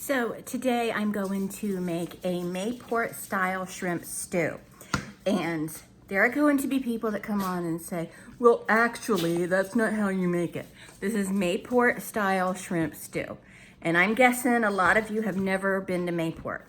So today I'm going to make a Mayport style shrimp stew. And there are going to be people that come on and say, well, actually, that's not how you make it. This is Mayport style shrimp stew. And I'm guessing a lot of you have never been to Mayport.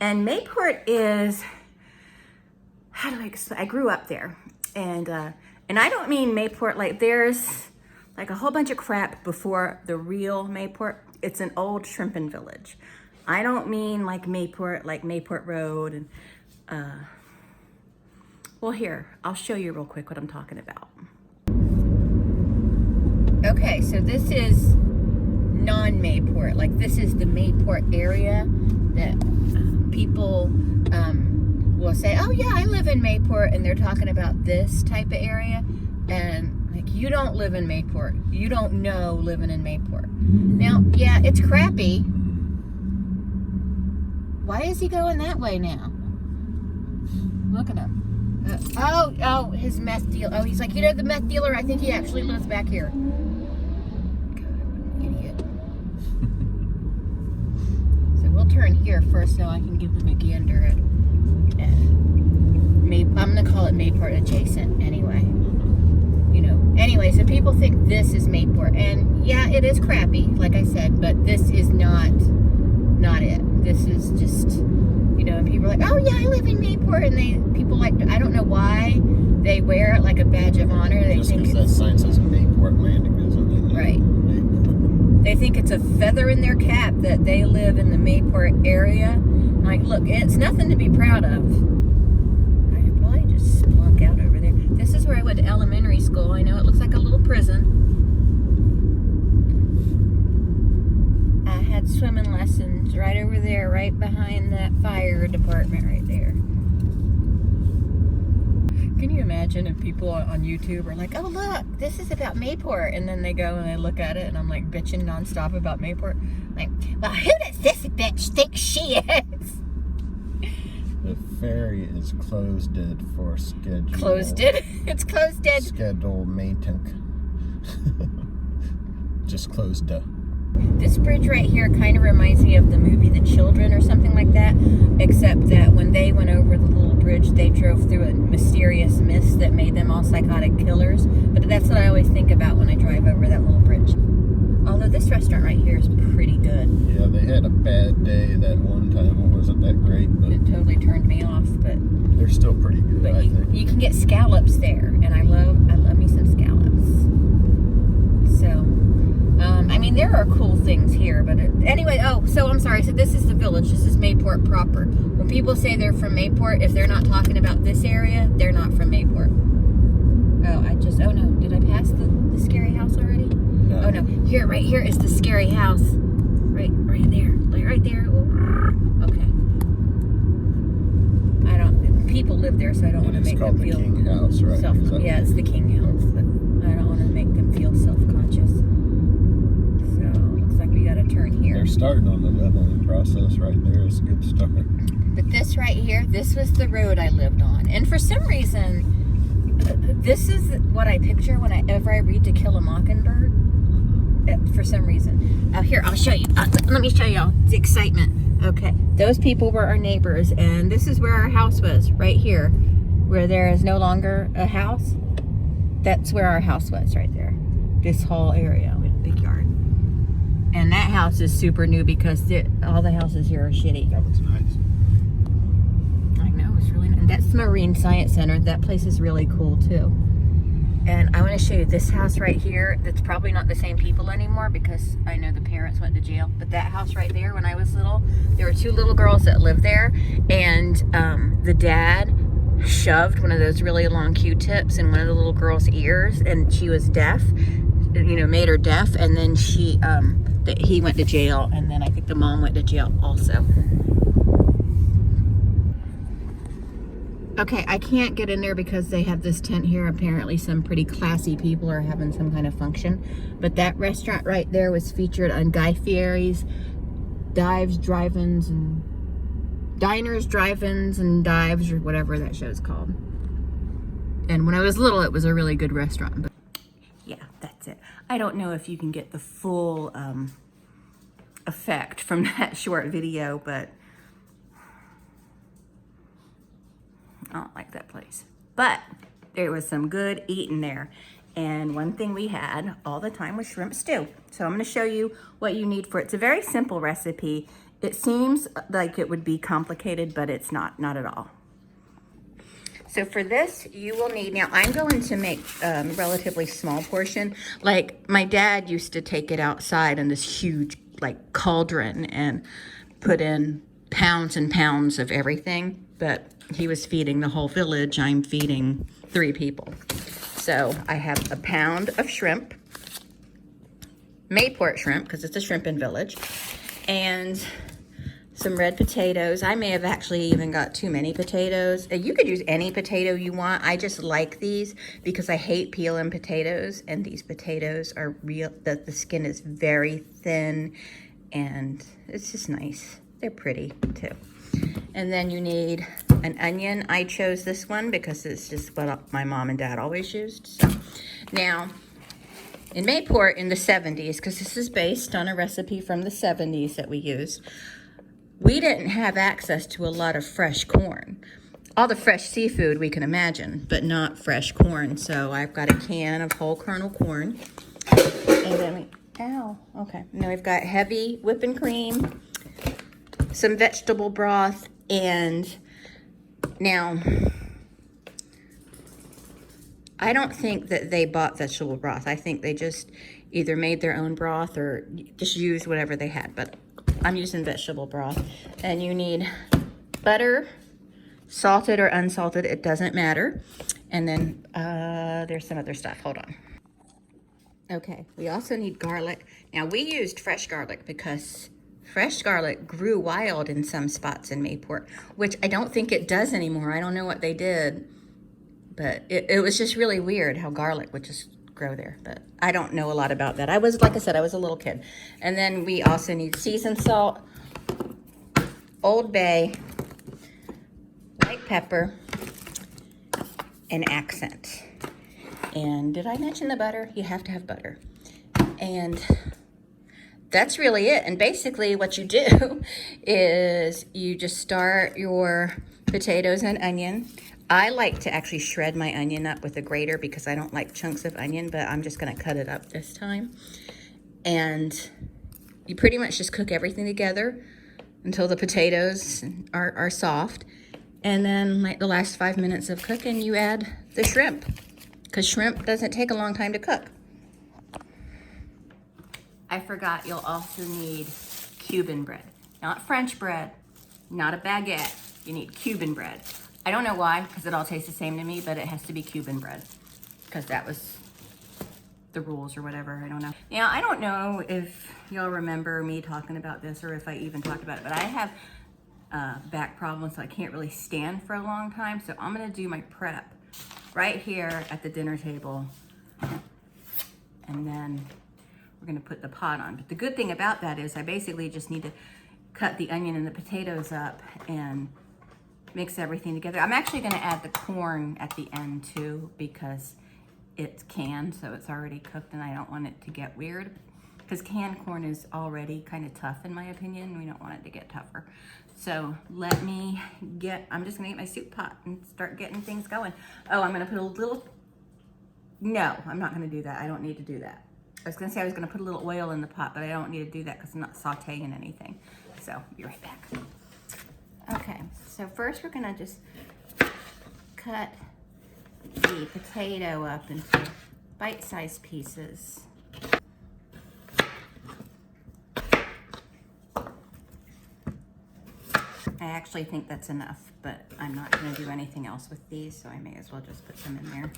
And Mayport is, how do I explain? I grew up there. And I don't mean Mayport like there's like a whole bunch of crap before the real Mayport. It's an old shrimping village. I don't mean like Mayport Road. And well, here, I'll show you real quick what I'm talking about. Okay, so this is non-Mayport. Like this is the Mayport area that people will say, oh yeah, I live in Mayport, and they're talking about this type of area. And like, you don't live in Mayport. You don't know living in Mayport. Now, yeah, it's crappy. Why is he going that way now? Look at him. Oh, his meth deal. Oh, he's like, you know, the meth dealer, I think he actually lives back here. God, idiot. So we'll turn here first so I can give him a gander at I'm going to call it Mayport adjacent anyway. You know, anyway, so people think this is Mayport, and yeah, it is crappy, like I said, but this is not it. This is just, you know, and people are like, oh yeah, I live in Mayport, and people like, I don't know why they wear it like a badge of honor. They just think that sign says Mayport Landing, isn't it? Right. They think it's a feather in their cap that they live in the Mayport area. Like, look, it's nothing to be proud of. Out over there. This is where I went to elementary school. I know it looks like a little prison. I had swimming lessons right over there, right behind that fire department right there. Can you imagine if people on YouTube are like, oh look, this is about Mayport, and then they go and they look at it and I'm like bitching nonstop about Mayport. Like, well, who does this bitch think she is? The ferry is closed for schedule. Closed it? It's closed it. Schedule maintenance. Just closed. This bridge right here kind of reminds me of the movie The Children or something like that, except that when they went over the little bridge, they drove through a mysterious mist that made them all psychotic killers. But that's what I always think about when I drive over that little bridge. Although this restaurant right here is pretty good. Yeah, they had a bad day that one time. It wasn't that great, but it totally turned me off. But they're still pretty good. But I think you can get scallops there, and I love me some scallops. So, I mean, there are cool things here. But anyway, so I'm sorry. So this is the village. This is Mayport proper. When people say they're from Mayport, if they're not talking about this area, they're not from Mayport. Oh no, did I pass the scary house already? No. Oh no, right here is the scary house. Right there. Like right there. Okay. People live there, so I don't want to make them feel. It's called the King House, right? Yeah, it's the King House. But I don't want to make them feel self-conscious. So looks like we got to turn here. They're starting on the leveling process right there. It's a good start. But this right here, this was the road I lived on, and for some reason, this is what I picture whenever I read To Kill a Mockingbird. For some reason. Here, I'll show you. Let me show y'all the excitement. Okay, those people were our neighbors, and this is where our house was, right here, where there is no longer a house. That's where our house was, right there. This whole area with a big yard. And that house is super new because all the houses here are shitty. That was nice. I know, it's really nice. And that's the Marine Science Center. That place is really cool, too. And I want to show you this house right here. That's probably not the same people anymore because I know the parents went to jail. But that house right there, when I was little, there were two little girls that lived there. And the dad shoved one of those really long Q-tips in one of the little girl's ears. And she was deaf, you know, made her deaf. And then he went to jail. And then I think the mom went to jail also. Okay, I can't get in there because they have this tent here. Apparently some pretty classy people are having some kind of function. But that restaurant right there was featured on Guy Fieri's Dives, Drive-Ins, and Diners, Drive-Ins, and Dives, or whatever that show's called. And when I was little, it was a really good restaurant. But yeah, that's it. I don't know if you can get the full effect from that short video, but I don't like that place. But there was some good eating there. And one thing we had all the time was shrimp stew. So I'm gonna show you what you need for it. It's a very simple recipe. It seems like it would be complicated, but it's not at all. So for this, you will need, now I'm going to make a relatively small portion. Like my dad used to take it outside in this huge like cauldron and put in pounds and pounds of everything, but he was feeding the whole village. I'm feeding 3 people. So I have a pound of shrimp, Mayport shrimp, because it's a shrimping village, and some red potatoes. I may have actually even got too many potatoes. You could use any potato you want. I just like these because I hate peeling potatoes, and these potatoes are real, the skin is very thin, and it's just nice. They're pretty too. And then you need an onion. I chose this one because it's just what my mom and dad always used. So now, in Mayport in the 70s, because this is based on a recipe from the 70s that we used, we didn't have access to a lot of fresh corn. All the fresh seafood we can imagine, but not fresh corn. So I've got a can of whole kernel corn. And then and then we've got heavy whipping cream, some vegetable broth, and now I don't think that they bought vegetable broth. I think they just either made their own broth or just used whatever they had, but I'm using vegetable broth. And you need butter, salted or unsalted, it doesn't matter. And then there's some other stuff, hold on. Okay, we also need garlic. Now we used fresh garlic because fresh garlic grew wild in some spots in Mayport, which I don't think it does anymore. I don't know what they did, but it was just really weird how garlic would just grow there, but I don't know a lot about that. Like I said, I was a little kid. And then we also need seasoned salt, Old Bay, white pepper, and accent. And did I mention the butter? You have to have butter. And that's really it. And basically what you do is you just start your potatoes and onion. I like to actually shred my onion up with a grater because I don't like chunks of onion, but I'm just gonna cut it up this time. And you pretty much just cook everything together until the potatoes are soft. And then like the last 5 minutes of cooking, you add the shrimp, because shrimp doesn't take a long time to cook. I forgot, you'll also need Cuban bread. Not French bread, not a baguette. You need Cuban bread. I don't know why, because it all tastes the same to me, but it has to be Cuban bread, because that was the rules or whatever, I don't know. Now, I don't know if y'all remember me talking about this or if I even talked about it, but I have back problems, so I can't really stand for a long time, so I'm gonna do my prep right here at the dinner table, and then we're gonna put the pot on. But the good thing about that is I basically just need to cut the onion and the potatoes up and mix everything together. I'm actually gonna add the corn at the end too because it's canned, so it's already cooked and I don't want it to get weird. Because canned corn is already kind of tough in my opinion. We don't want it to get tougher. So I'm just gonna get my soup pot and start getting things going. Oh, I'm gonna put a little, no, I'm not gonna do that. I don't need to do that. I was gonna say I was gonna put a little oil in the pot, but I don't need to do that because I'm not sauteing anything. So, be right back. Okay, so first we're gonna just cut the potato up into bite-sized pieces. I actually think that's enough, but I'm not gonna do anything else with these, so I may as well just put them in there.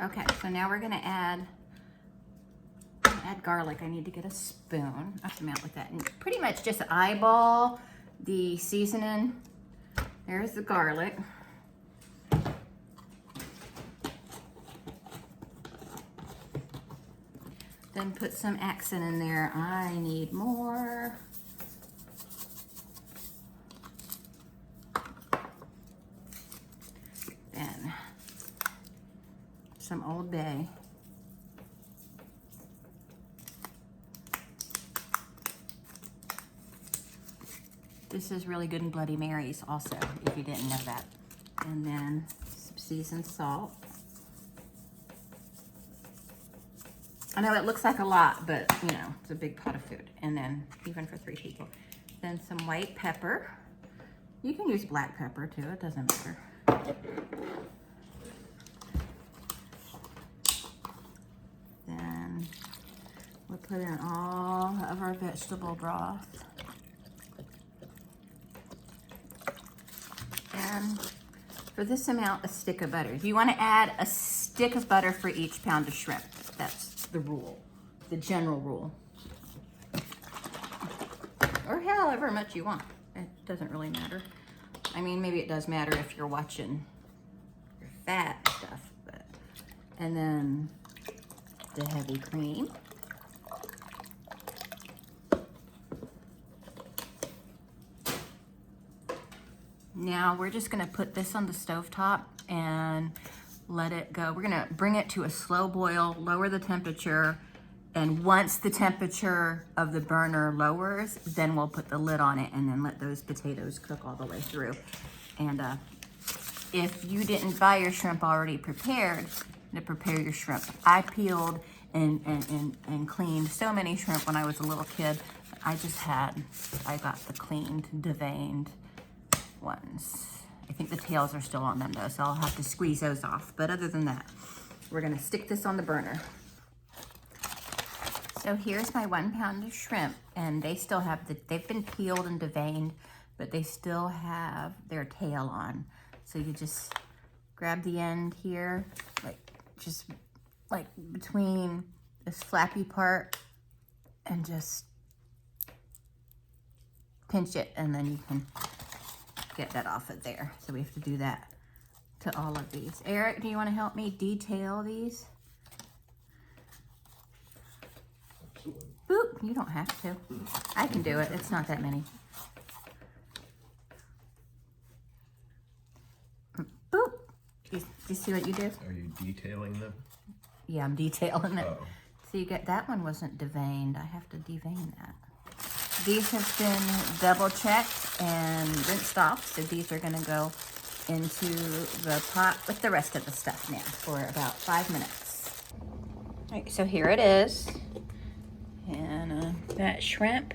Okay, so now we're gonna add like garlic, I need to get a spoon. I'll come out with that. And pretty much just eyeball the seasoning. There's the garlic. Then put some accent in there. I need more. Then some Old Bay. This is really good in Bloody Marys also, if you didn't know that. And then some seasoned salt. I know it looks like a lot, but you know, it's a big pot of food. And then, even for 3 people. Then some white pepper. You can use black pepper too, it doesn't matter. Then we'll put in all of our vegetable broth. And for this amount, a stick of butter. If you want to add a stick of butter for each pound of shrimp, that's the rule, the general rule. Or however much you want. It doesn't really matter. I mean, maybe it does matter if you're watching your fat stuff. But. And then the heavy cream. Now we're just gonna put this on the stovetop and let it go. We're gonna bring it to a slow boil, lower the temperature, and once the temperature of the burner lowers, then we'll put the lid on it and then let those potatoes cook all the way through. And if you didn't buy your shrimp already prepared, to prepare your shrimp. I peeled and cleaned so many shrimp when I was a little kid. I got the cleaned, deveined ones. I think the tails are still on them though, so I'll have to squeeze those off. But other than that, we're gonna stick this on the burner. So here's my 1 pound of shrimp, and they still have they've been peeled and deveined, but they still have their tail on. So you just grab the end here, just between this flappy part, and just pinch it, and then you can get that off of there. So we have to do that to all of these. Eric, do you want to help me detail these? Boop, you don't have to. I can do it, it's not that many. Boop. Do you see what you do? Are you detailing them? Yeah, I'm detailing it. Oh. So you get, that one wasn't deveined. I have to devein that. These have been double checked and rinsed off. So these are gonna go into the pot with the rest of the stuff now for about 5 minutes. All right, so here it is. And that shrimp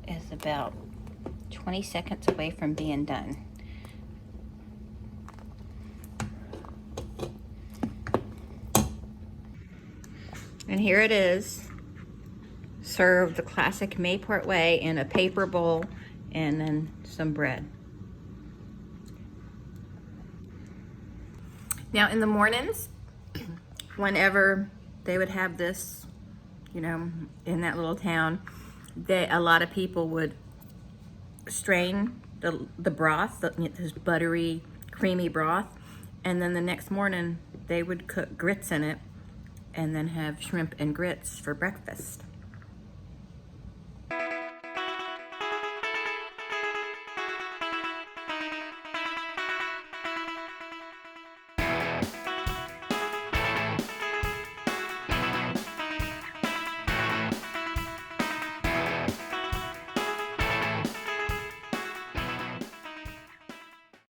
is about 20 seconds away from being done. And here it is, served the classic Mayport way in a paper bowl and then some bread. Now in the mornings, whenever they would have this, you know, in that little town, a lot of people would strain the broth, this buttery, creamy broth, and then the next morning they would cook grits in it and then have shrimp and grits for breakfast.